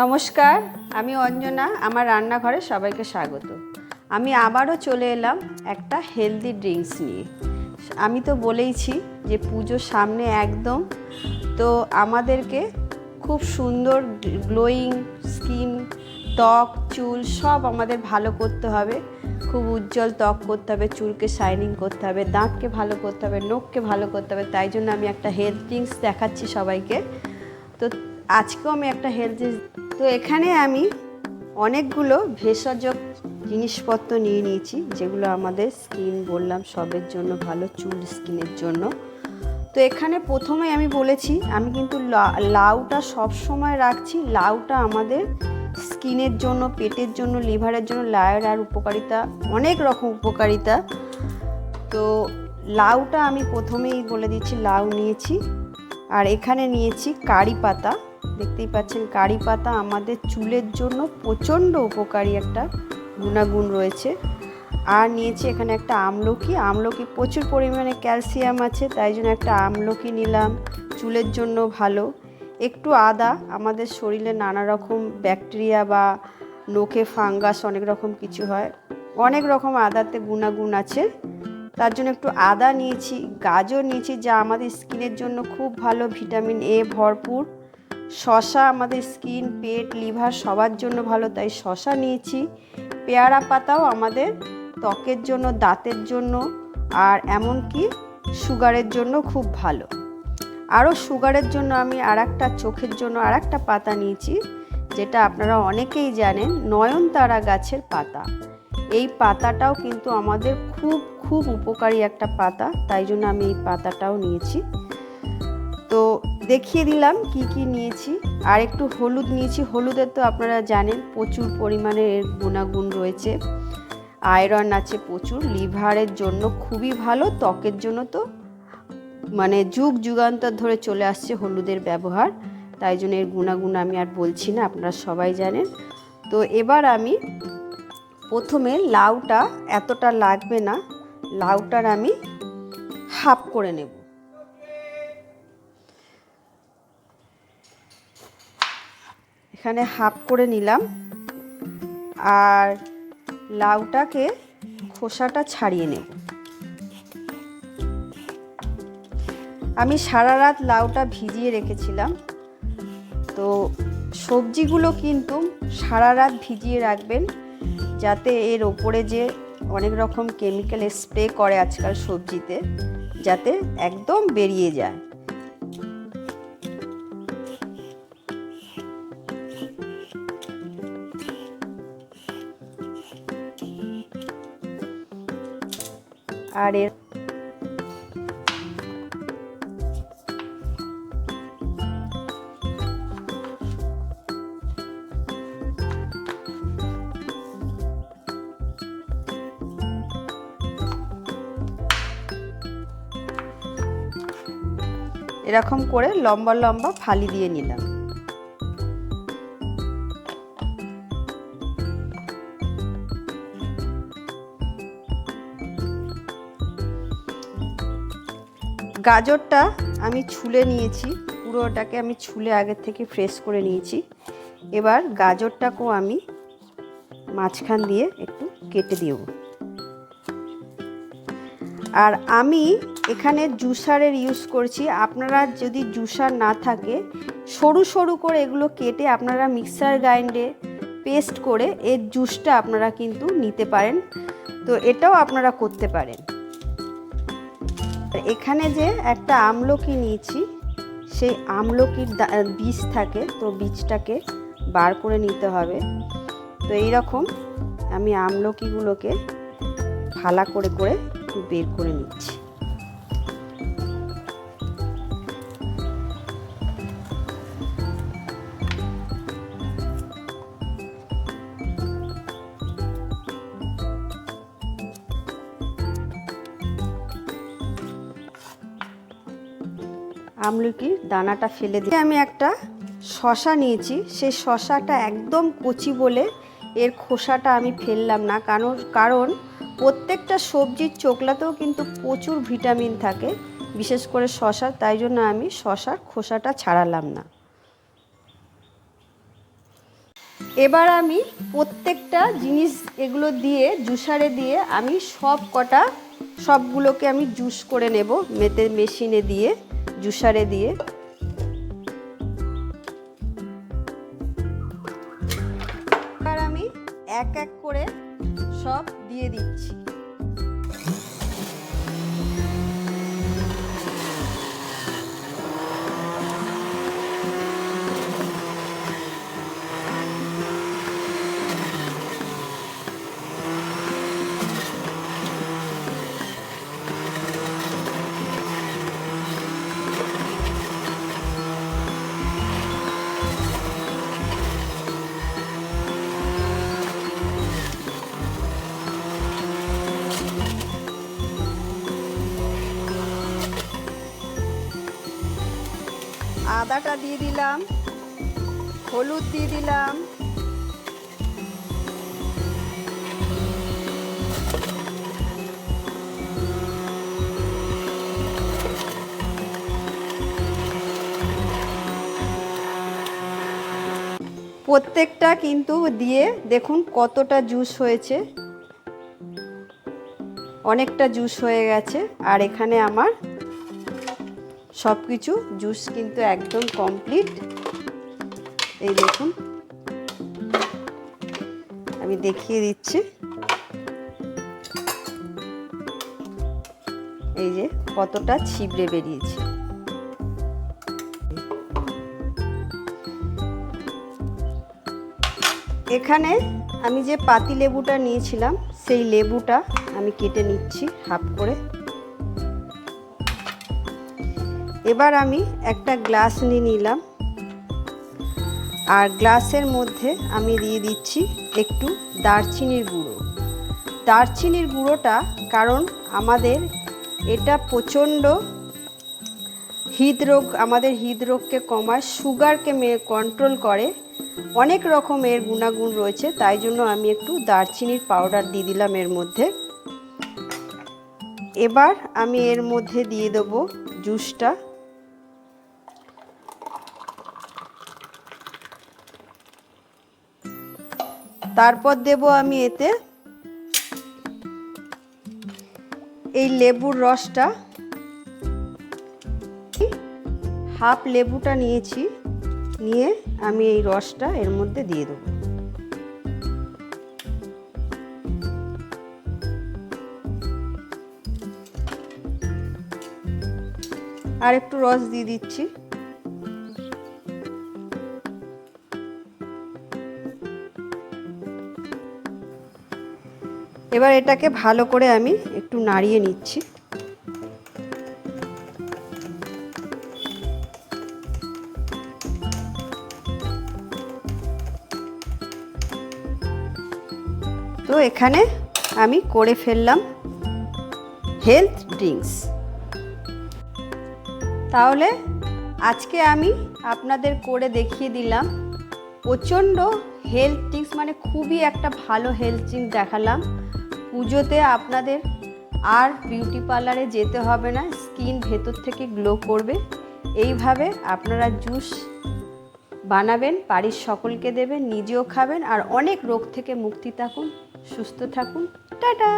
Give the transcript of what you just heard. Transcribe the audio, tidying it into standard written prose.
নমস্কার, আমি অঞ্জনা। আমার রান্নাঘরে সবাইকে স্বাগত। আমি আবারও চলে এলাম একটা হেলদি ড্রিঙ্কস নিয়ে। আমি তো বলেইছি যে পুজোর সামনে একদম, তো আমাদেরকে খুব সুন্দর গ্লোয়িং স্কিন, ত্বক, চুল সব আমাদের ভালো করতে হবে। খুব উজ্জ্বল ত্বক করতে হবে, চুলকে শাইনিং করতে হবে, দাঁতকে ভালো করতে হবে, নখকে ভালো করতে হবে। তাই জন্য আমি একটা হেলথ ড্রিঙ্কস দেখাচ্ছি সবাইকে। তো আজকেও আমি একটা হেলথ, তো এখানে আমি অনেকগুলো ভেষজ জিনিসপত্র নিয়ে নিয়েছি, যেগুলো আমাদের স্কিন বললাম সবের জন্য ভালো, চুল স্কিনের জন্য। তো এখানে প্রথমে আমি বলেছি আমি কিন্তু লাউটা সব সময় রাখছি। লাউটা আমাদের স্কিনের জন্য, পেটের জন্য, লিভারের জন্য লাউয়ের আর উপকারিতা অনেক রকম উপকারিতা। তো লাউটা আমি প্রথমেই বলে দিচ্ছি, লাউ নিয়েছি। আর এখানে নিয়েছি কারি পাতা। দেখতেই পাচ্ছেন কারি পাতা আমাদের চুলের জন্য প্রচণ্ড উপকারী একটা গুণাগুণ রয়েছে। আর নিয়েছি এখানে একটা আমলকি। আমলকি প্রচুর পরিমাণে ক্যালসিয়াম আছে, তাই জন্য একটা আমলকি নিলাম, চুলের জন্য ভালো। একটু আদা, আমাদের শরীরে নানা রকম ব্যাকটেরিয়া বা নখে ফাঙ্গাস অনেক রকম কিছু হয়, অনেক রকম আদাতে গুণাগুণ আছে, তার জন্য একটু আদা নিয়েছি। গাজর নিয়েছি, যা আমাদের স্কিনের জন্য খুব ভালো, ভিটামিন এ ভরপুর। শসা আমাদের স্কিন, পেট, লিভার সবার জন্য ভালো, তাই শসা নিয়েছি। পেয়ারা পাতাও আমাদের ত্বকের জন্য, দাঁতের জন্য, আর এমনকি সুগারের জন্য খুব ভালো। আরও সুগারের জন্য আমি চোখের জন্য আরেকটা পাতা নিয়েছি, যেটা আপনারা অনেকেই জানেন, নয়নতারা গাছের পাতা। এই পাতাটাও কিন্তু আমাদের খুব খুব উপকারী একটা পাতা, তাই জন্য আমি এই পাতাটাও নিয়েছি। তো দেখিয়ে দিলাম কি কি নিয়েছি। আর একটু হলুদ নিয়েছি। হলুদের তো আপনারা জানেন প্রচুর পরিমাণে এর গুণাগুণ রয়েছে, আয়রন আছে প্রচুর, লিভারের জন্য খুবই ভালো, ত্বকের জন্য তো মানে যুগ যুগান্তর ধরে চলে আসছে হলুদের ব্যবহার, তাই জন্য এর গুণাগুণ আমি আর বলছি না, আপনারা সবাই জানেন। তো এবার আমি প্রথমে লাউটা, এতটা লাগবে না, লাউটার আমি হাফ করে নেব। এখানে হাফ করে নিলাম। আর লাউটাকে খোসাটা ছাড়িয়ে নেব। আমি সারা রাত লাউটা ভিজিয়ে রেখেছিলাম। তো সবজিগুলো কিন্তু সারা রাত ভিজিয়ে রাখবেন, যাতে এর ওপরে যে অনেক রকম কেমিক্যাল স্প্রে করে আজকাল সবজিতে, যাতে একদম বেরিয়ে যায়। আর এর এরকম করে লম্বা লম্বা ফালি দিয়ে নিলাম। গাজরটা আমি ছুলে নিয়েছি, পুরোটাকে আমি ছুলে আগের থেকে ফ্রেশ করে নিয়েছি। এবার গাজরটাকেও আমি মাঝখান দিয়ে একটু কেটে দেব। আর আমি এখানে জুসারের ইউজ করছি। আপনারা যদি জুসার না থাকে, সরু সরু করে এগুলো কেটে আপনারা মিক্সার গ্রাইন্ডে পেস্ট করে এর জুসটা আপনারা কিন্তু নিতে পারেন। তো এটাও আপনারা করতে পারেন। এখানে যে একটা আমলকি নিয়েছি, সেই আমলকির বীজ থাকে, তো বীজটাকে বার করে নিতে হবে। তো এইরকম আমি আমলকিগুলোকে ফালা করে করে একটু বের করে নিচ্ছি। আমলকির দানাটা ফেলে দিয়ে আমি একটা শসা নিয়েছি। সেই শসাটা একদম কচি বলে এর খোসাটা আমি ফেললাম না, কারণ প্রত্যেকটা সবজির চোকলাতেও কিন্তু প্রচুর ভিটামিন থাকে, বিশেষ করে শসা, তাই জন্য আমি শসার খোসাটা ছাড়ালাম না। এবার আমি প্রত্যেকটা জিনিস এগুলো দিয়ে জুসারে দিয়ে আমি সবগুলোকে আমি জুস করে নেব মেশিনে দিয়ে জুসারে দিয়ে। এবার আমি এক এক করে সব দিয়ে দিচ্ছি। আদাটা দিয়ে দিলাম, হলুদ দিয়ে দিলাম, প্রত্যেকটা কিন্তু দিয়ে দেখুন কতটা জুস হয়েছে, অনেকটা জুস হয়ে গেছে। আর এখানে আমার সব কিছু জুস কিন্তু একদম কমপ্লিট। এই দেখুন আমি দেখিয়ে দিচ্ছি, এই যে কতটা ছিবড়ে বেরিয়েছে। এখানে আমি যে পাতি লেবুটা নিয়েছিলাম সেই লেবুটা আমি কেটে নিচ্ছি হাফ করে। এবার আমি একটা গ্লাস নিয়ে নিলাম, আর গ্লাসের মধ্যে আমি দিয়ে দিচ্ছি একটু দারচিনির গুঁড়ো। দারচিনির গুঁড়োটা কারণ আমাদের এটা প্রচণ্ড আমাদের হৃদরোগকে কমায়, সুগারকে কন্ট্রোল করে, অনেক রকমের গুণাগুণ রয়েছে। তাই জন্য আমি একটু দারচিনির পাউডার দিয়ে দিলাম এর মধ্যে। এবার আমি এর মধ্যে দিয়ে দেবো জুসটা। তারপর দেব আমি এতে এই লেবুর রসটা, হাফ লেবুটা নিয়েছি, নিয়ে আমি এই রসটা এর মধ্যে দিয়ে দেব। আর একটু রস দিয়ে দিচ্ছি। এবার এটাকে ভালো করে আমি একটু নাড়িয়ে নিচ্ছি। তো এখানে আমি করে ফেললাম হেলথ ড্রিঙ্কস। তাহলে আজকে আমি আপনাদের করে দেখিয়ে দিলাম প্রচণ্ড হেলথ ড্রিঙ্কস, মানে খুবই একটা ভালো হেলথ ড্রিঙ্ক দেখালাম। পুজোতে আপনাদের আর বিউটি পার্লারে যেতে হবে না, স্কিন ভেতর থেকে গ্লো করবে। এইভাবে আপনারা জুস বানাবেন, বাড়ির সকলকে দেবেন, নিজেও খাবেন, আর অনেক রোগ থেকে মুক্তি থাকুন, সুস্থ থাকুন। টাটা।